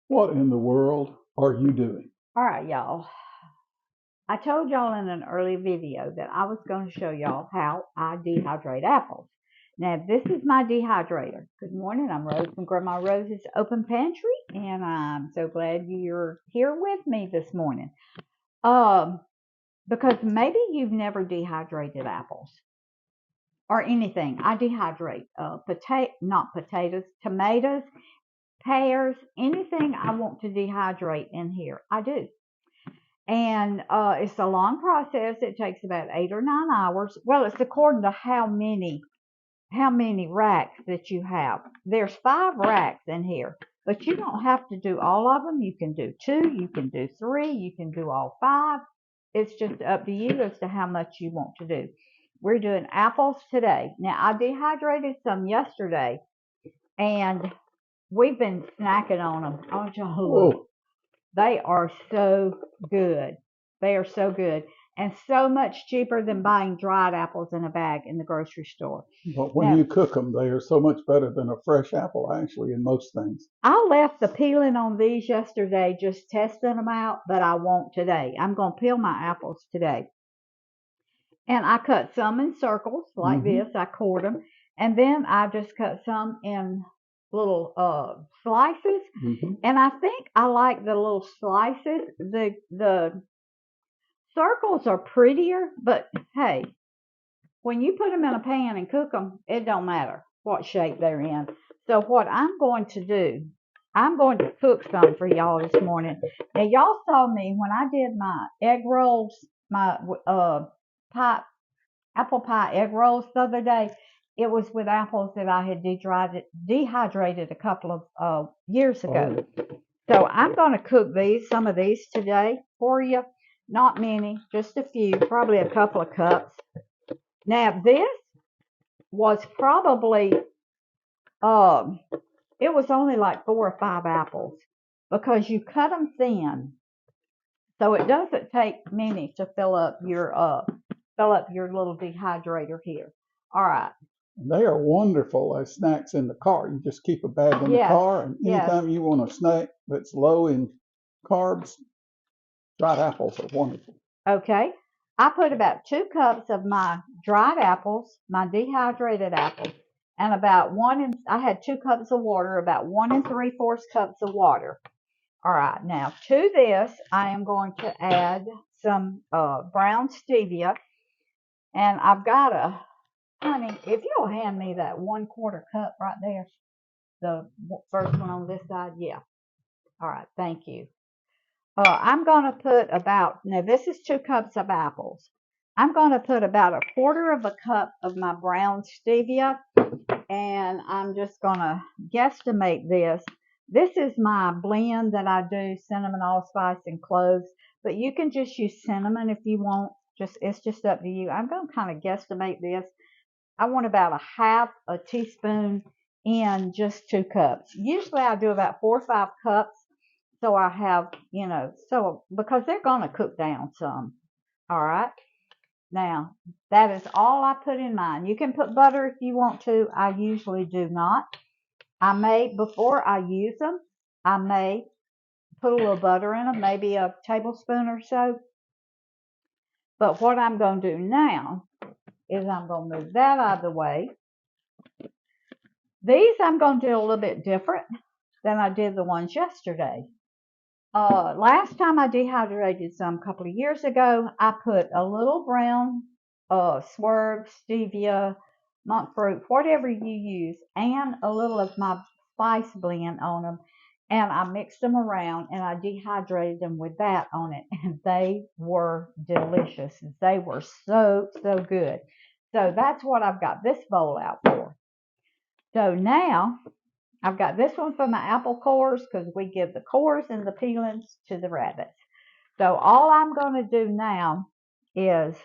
What in the world are you doing? All right, y'all. I told y'all in an early video that I was going to show y'all how I dehydrate apples. Now, this is my dehydrator. Good morning. I'm Rose from Grandma Rose's Open Pantry, and I'm so glad you're here with me this morning. Um, because maybe you've never dehydrated apples or anything. I dehydrate not potatoes, tomatoes, pears, anything I want to dehydrate in here. I do. And it's a long process. It takes about 8 or 9 hours. Well, it's according to how many racks that you have. There's 5 racks in here, but you don't have to do all of them. You can do 2, you can do 3, you can do all 5. It's just up to you as to how much you want to do. We're doing apples today. Now, I dehydrated some yesterday, and we've been snacking on them. Oh, y'all look. Oh, They are so good. They are so good and so much cheaper than buying dried apples in a bag in the grocery store. but when Now, you cook them, they are so much better than a fresh apple, actually, in most things. I left the peeling on these yesterday, just testing them out, but I won't today. I'm going to peel my apples today. And I cut some in circles like Hmm. this. I core them. And then I just cut some in little slices. Hmm. And I think I like the little slices. The circles are prettier, but hey, when you put them in a pan and cook them, it don't matter what shape they're in. So what I'm going to do, I'm going to cook some for y'all this morning. Now y'all saw me when I did my egg rolls, my pie, apple pie egg rolls the other day. It was with apples that I had dehydrated a couple of years ago. Oh, So I'm going to cook some of these today for you. Not many, just a few, probably a couple of cups. Now this was probably, um, it was only like 4 or 5 apples because you cut them thin, so it doesn't take many to fill up your little dehydrator here. All right. they are wonderful as snacks in the car. You just keep a bag in the Yes. car, and Yes. anytime you want a snack that's low in carbs, dried apples are wonderful. Okay. I put about 2 cups of my dried apples, my dehydrated apples, and I had 2 cups of water, about 1 3/4 cups of water. All right. Now to this, I am going to add some brown stevia, and I've got honey, if you'll hand me that 1/4 cup right there, the first one on this side. Yeah. All right. Thank you. I'm going to put now this is 2 cups of apples. I'm going to put about 1/4 cup of my brown stevia, and I'm just going to guesstimate this. This is my blend that I do, cinnamon, allspice, and cloves, but you can just use cinnamon if you want. It's just up to you. I'm going to kind of guesstimate this. I want about a half a teaspoon in just 2 cups. Usually I do about 4 or 5 cups. So I have, so because they're going to cook down some. All right. Now, that is all I put in mine. You can put butter if you want to. I usually do not. Before I use them, I may put a little butter in them, maybe a tablespoon or so. But what I'm going to do now is I'm going to move that out of the way. These I'm going to do a little bit different than I did the ones yesterday. Last time I dehydrated some a couple of years ago, I put a little brown swerve, stevia, monk fruit, whatever you use, and a little of my spice blend on them. And I mixed them around and I dehydrated them with that on it. And they were delicious. They were so, so good. So that's what I've got this bowl out for. So now I've got this one for my apple cores because we give the cores and the peelings to the rabbits. So all I'm going to do now is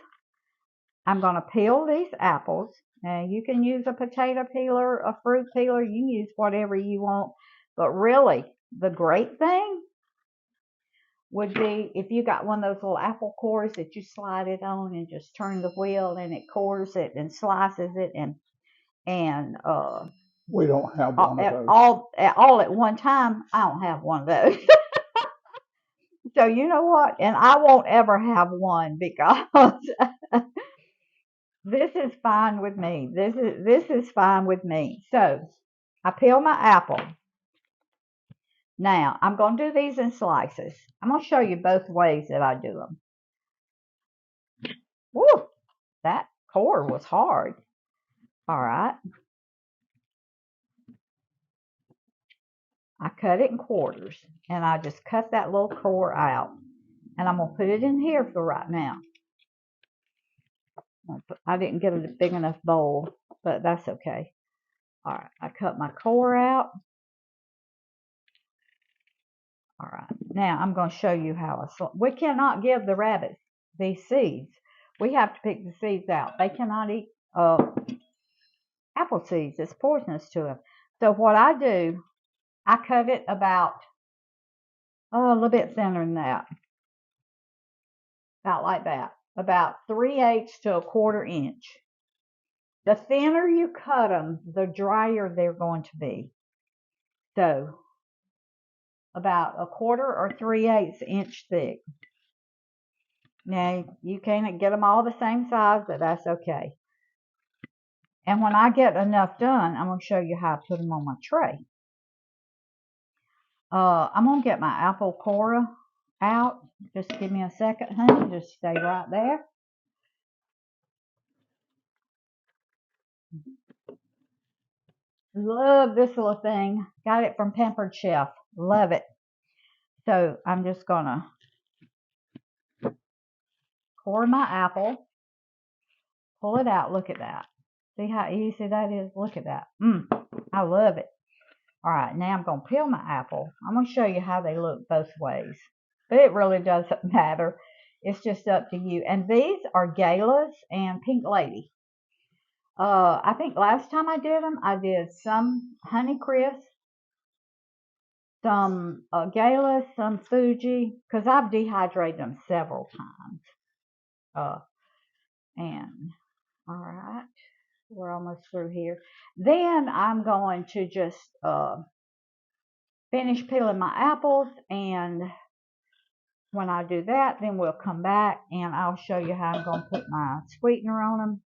I'm going to peel these apples. Now you can use a potato peeler, a fruit peeler, you can use whatever you want. But really, the great thing would be if you got one of those little apple cores that you slide it on and just turn the wheel and it cores it and slices it and We don't have one of those. all at one time. I don't have one of those. So you know what? And I won't ever have one because this is fine with me. This is fine with me. So I peel my apple. Now I'm going to do these in slices. I'm going to show you both ways that I do them. Woo! That core was hard. All right. I cut it in quarters, and I just cut that little core out. And I'm going to put it in here for right now. I didn't get a big enough bowl, but that's okay. All right, I cut my core out. All right, now I'm going to show you how we cannot give the rabbits these seeds. We have to pick the seeds out. They cannot eat apple seeds. It's poisonous to them. So what I do, I cut it about a little bit thinner than that. About like that. About 3/8 to a 1/4 inch. The thinner you cut them, the drier they're going to be. So about a 1/4 or 3/8 inch thick. Now you can't get them all the same size, but that's okay. And when I get enough done, I'm going to show you how to put them on my tray. I'm going to get my apple core out. Just give me a second, honey. Just stay right there. Love this little thing. Got it from Pampered Chef. Love it. So I'm just going to core my apple. Pull it out. Look at that. See how easy that is? Look at that. I love it. All right, now I'm going to peel my apple. I'm going to show you how they look both ways. But it really doesn't matter. It's just up to you. And these are Galas and Pink Lady. I think last time I did them, I did some Honey Crisp, some Galas, some Fuji, because I've dehydrated them several times. And all right, we're almost through here. Then I'm going to just finish peeling my apples, and when I do that, then we'll come back and I'll show you how I'm going to put my sweetener on them.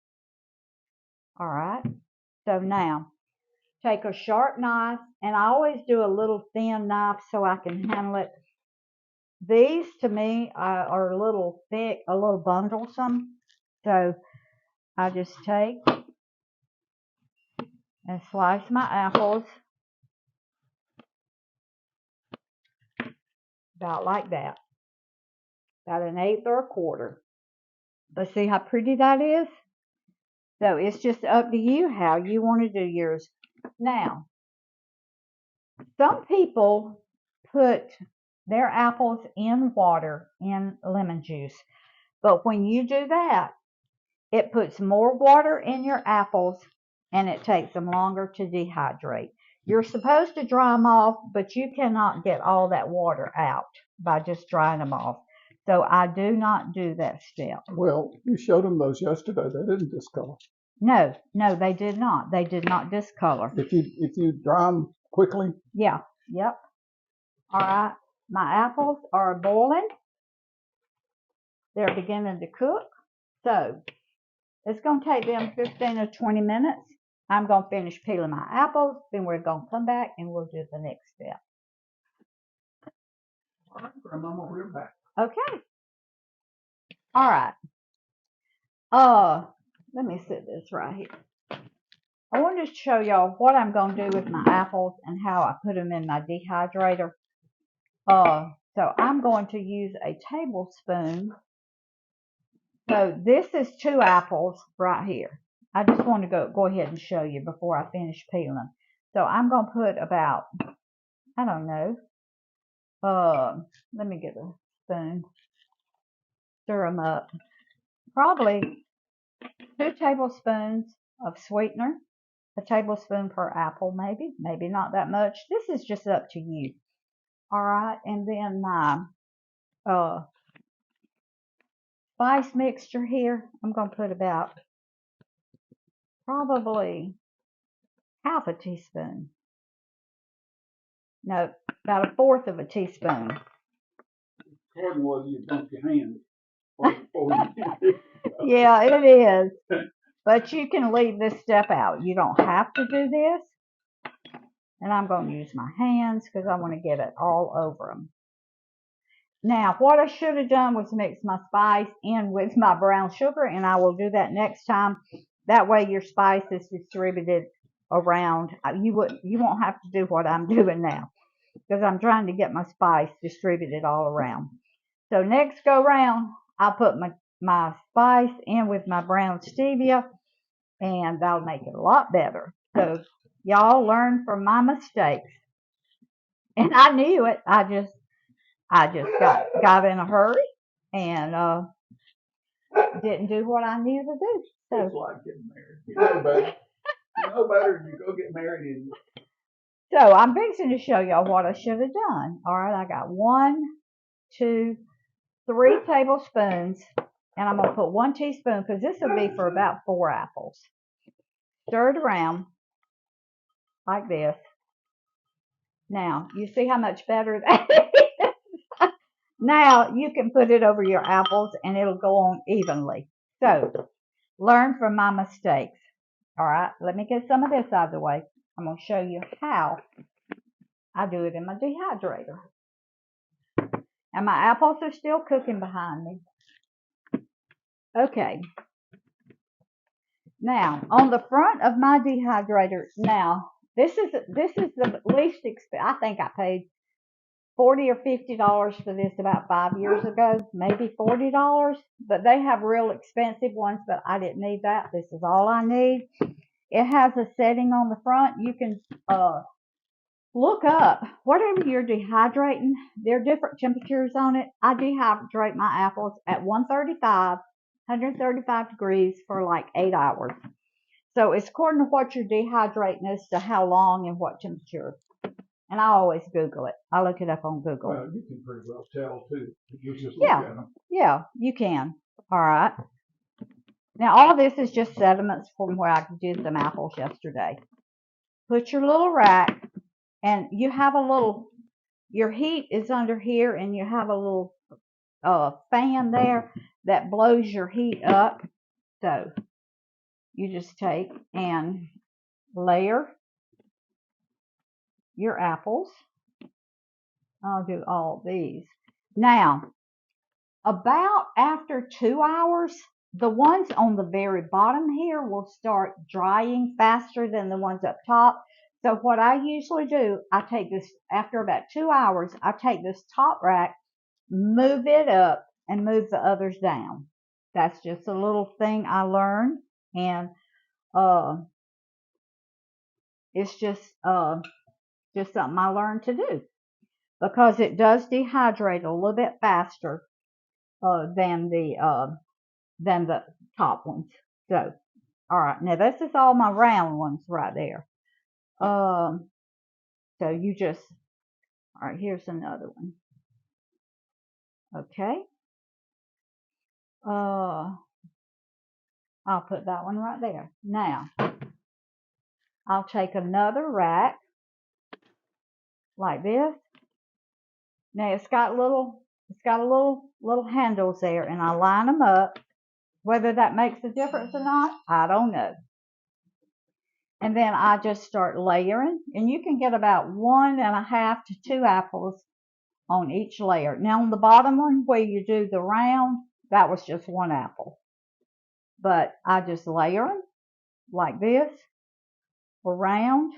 All right, so now take a sharp knife, and I always do a little thin knife so I can handle it. These to me are a little thick, a little bundlesome, so I just take and slice my apples about like that, about 1/8 or a 1/4. But see how pretty that is? So it's just up to you how you want to do yours. Now, some people put their apples in water, in lemon juice. But when you do that, it puts more water in your apples and it takes them longer to dehydrate. You're supposed to dry them off, but you cannot get all that water out by just drying them off. So I do not do that step. Well, you showed them those yesterday. They didn't discolor. No, they did not. They did not discolor. If you dry them quickly. Yeah. Yep. All right. My apples are boiling. They're beginning to cook. So it's going to take them 15 or 20 minutes. I'm going to finish peeling my apples. Then we're going to come back and we'll do the next step. All right, Grandmama, we're back. Okay. All right. Let me set this right here. I wanted to show y'all what I'm going to do with my apples and how I put them in my dehydrator. So I'm going to use a tablespoon. So this is 2 apples right here. I just want to go ahead and show you before I finish peeling. So I'm going to put about, I don't know, let me get a spoon, stir them up. Probably 2 tablespoons of sweetener, a tablespoon per apple, maybe not that much. This is just up to you. All right, and then my spice mixture here, I'm going to put about probably half a teaspoon. No, about a fourth of a teaspoon. According to whether you dump your hand before you do. Yeah, it is. But you can leave this step out. You don't have to do this. And I'm going to use my hands because I want to get it all over them. Now, what I should have done was mix my spice in with my brown sugar, and I will do that next time. That way your spice is distributed around. You won't have to do what I'm doing now because I'm trying to get my spice distributed all around. So next go round, I'll put my spice in with my brown stevia, and that'll make it a lot better. So y'all learn from my mistakes. And I knew it. I just got in a hurry and didn't do what I needed to do. So it's like getting married. You know better. You know better. You go get married. And so I'm fixing to show y'all what I should have done. All right, I got 1, 2, 3 tablespoons, and I'm gonna put 1 teaspoon because this will be for about 4 apples. Stir it around like this. Now you see how much better that is. Now you can put it over your apples and it'll go on evenly. So learn from my mistakes. All right, let me get some of this out of the way. I'm going to show you how I do it in my dehydrator. And my apples are still cooking behind me. Okay. Now, on the front of my dehydrator, now, this is the least expensive. I think I paid $40 or $50 for this about 5 years ago, maybe $40. But they have real expensive ones, but I didn't need that. This is all I need. It has a setting on the front. You can look up whatever you're dehydrating. There are different temperatures on it. I dehydrate my apples at 135 degrees for like 8 hours. So it's according to what you're dehydrating as to how long and what temperature. And I always Google it. I look it up on Google. well, you can pretty well tell too. You just look Yeah. at them. Yeah, you can. All right. Now, all this is just sediments from where I did some apples yesterday. Put your little rack, and you have a little, your heat is under here, and you have a little fan there that blows your heat up. So you just take and layer your apples. I'll do all these. Now, about after 2 hours, the ones on the very bottom here will start drying faster than the ones up top. So what I usually do, I take this, after about 2 hours, I take this top rack, move it up, and move the others down. That's just a little thing I learned, and it's just something I learned to do because it does dehydrate a little bit faster than the top ones. So, all right, now this is all my round ones right there. So you just, all right, here's another one. Okay. I'll put that one right there. Now, I'll take another rack like this. Now it's got little handles there, and I line them up. Whether that makes a difference or not, I don't know. And then I just start layering, and you can get about 1.5 to 2 apples on each layer. Now on the bottom one where you do the round, that was just 1 apple. But I just layer them like this, around.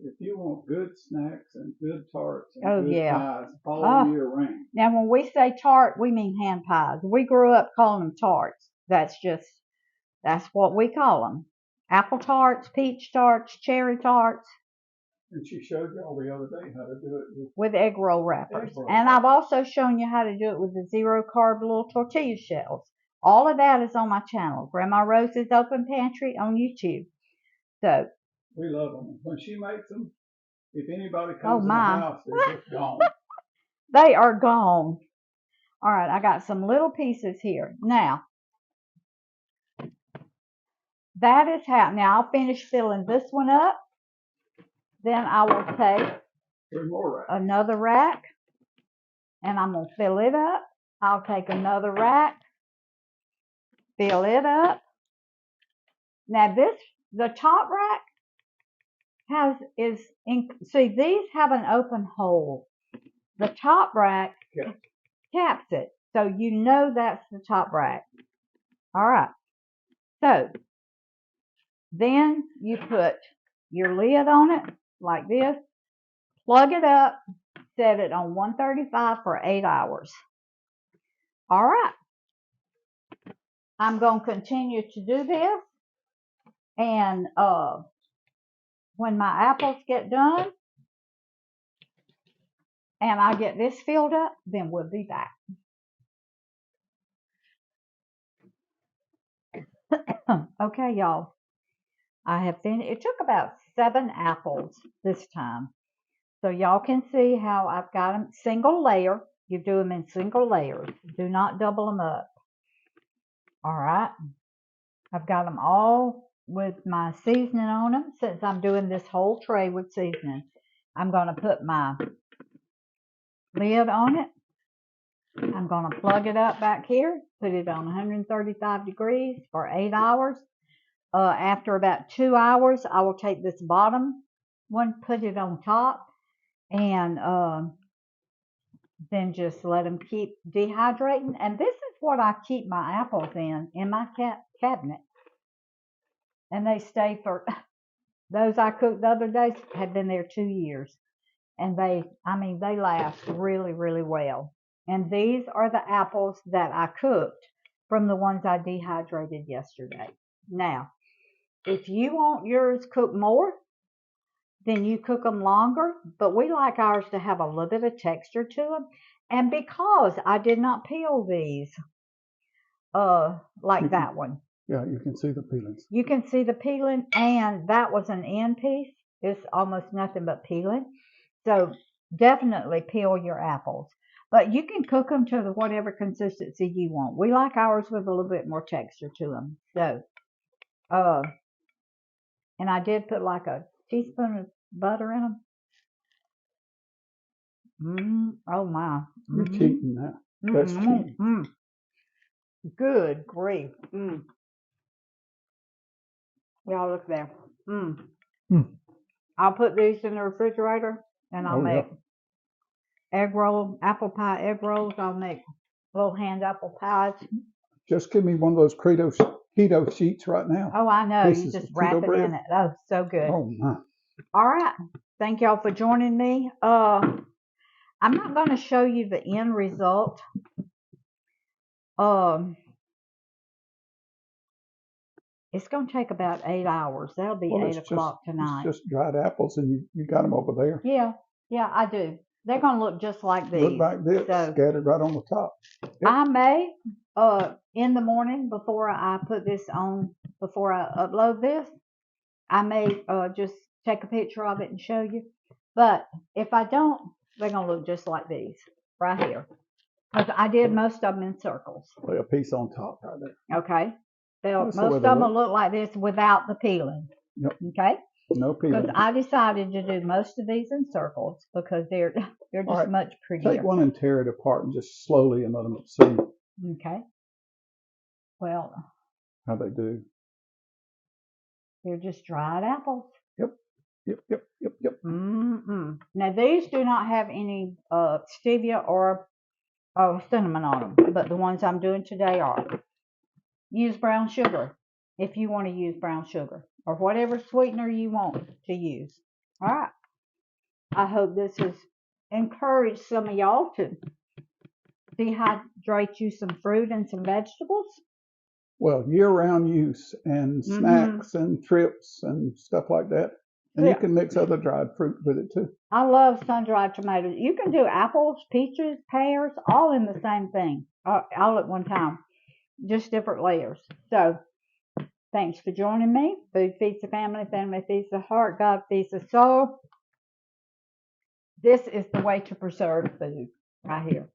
If you want good snacks and good tarts and Oh, good yeah. pies all year round. Now when we say tart, we mean hand pies. We grew up calling them tarts. That's what we call them. Apple tarts, peach tarts, cherry tarts. And she showed y'all the other day how to do it with egg roll wrappers. Egg roll And I've also shown you how to do it with the 0 carb little tortilla shells. All of that is on my channel, Grandma Rose's Open Pantry on YouTube. So we love them. When she makes them, if anybody comes oh in the house, they're just gone. They are gone. All right, I got some little pieces here. Now, that is how. Now I'll finish filling this one up. Then I will take 3 more racks. another rack and I'm going to fill it up. I'll take another rack, fill it up. Now the top rack see, these have an open hole. The top rack caps it. So you know that's the top rack. All right. So then you put your lid on it like this, plug it up, set it on 135 for 8 hours. All right. I'm going to continue to do this. And when my apples get done and I get this filled up, then we'll be back. Okay, y'all. I have finished. It took about 7 apples this time. So y'all can see how I've got them single layer. You do them in single layers. Do not double them up. All right. I've got them all with my seasoning on them. Since I'm doing this whole tray with seasoning, I'm going to put my lid on it. I'm going to plug it up back here, put it on 135 degrees for 8 hours. After about 2 hours, I will take this bottom one, put it on top, and then just let them keep dehydrating. And this is what I keep my apples in my cabinet. And they stay for, those I cooked the other day had been there 2 years. And they last really, really well. And these are the apples that I cooked from the ones I dehydrated yesterday. Now, if you want yours cooked more, then you cook them longer. But we like ours to have a little bit of texture to them. And because I did not peel these like that one. Yeah, you can see the peelings. You can see the peeling, and that was an end piece. It's almost nothing but peeling. So definitely peel your apples. But you can cook them to whatever consistency you want. We like ours with a little bit more texture to them. So, and I did put like a teaspoon of butter in them. Oh my. You're cheating now. That's cheating. Good grief. Y'all look there. I'll put these in the refrigerator and I'll make egg roll, apple pie egg rolls. I'll make little hand apple pies. Just give me one of those keto sheets right now. Oh, I know. You just wrap it in it. Oh, so good. Oh, my. All right. Thank y'all for joining me. I'm not going to show you the end result. It's going to take about 8 hours. That'll be 8 o'clock tonight. It's just dried apples, and you got them over there. Yeah, I do. They're going to look just like these. Look like this, scattered right on the top. Yep. I may, in the morning before I put this on, before I upload this, I may just take a picture of it and show you. But if I don't, they're going to look just like these right here. Because I did most of them in circles. Lay a piece on top right there. Okay. Most of them will look like this without the peeling. Yep. Okay. No peeling. Because I decided to do most of these in circles because they're just much prettier. Take one and tear it apart and just slowly and let them see. Okay. Well. How they do. They're just dried apples. Yep. Now these do not have any stevia or cinnamon on them, but the ones I'm doing today are. Use brown sugar if you want to use brown sugar or whatever sweetener you want to use. All right. I hope this has encouraged some of y'all to dehydrate you some fruit and some vegetables. Well, year-round use and snacks and trips and stuff like that. And you can mix other dried fruit with it too. I love sun-dried tomatoes. You can do apples, peaches, pears, all in the same thing, all at one time. Just different layers. So, thanks for joining me. Food feeds the family, family feeds the heart, God feeds the soul. This is the way to preserve food right here.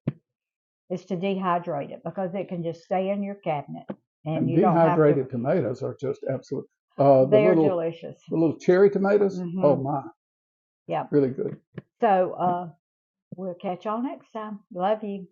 Is to dehydrate it because it can just stay in your cabinet. And you don't have to. Dehydrated tomatoes are just absolute. They're delicious. The little cherry tomatoes. Oh my. Yeah. Really good. So we'll catch y'all next time. Love you.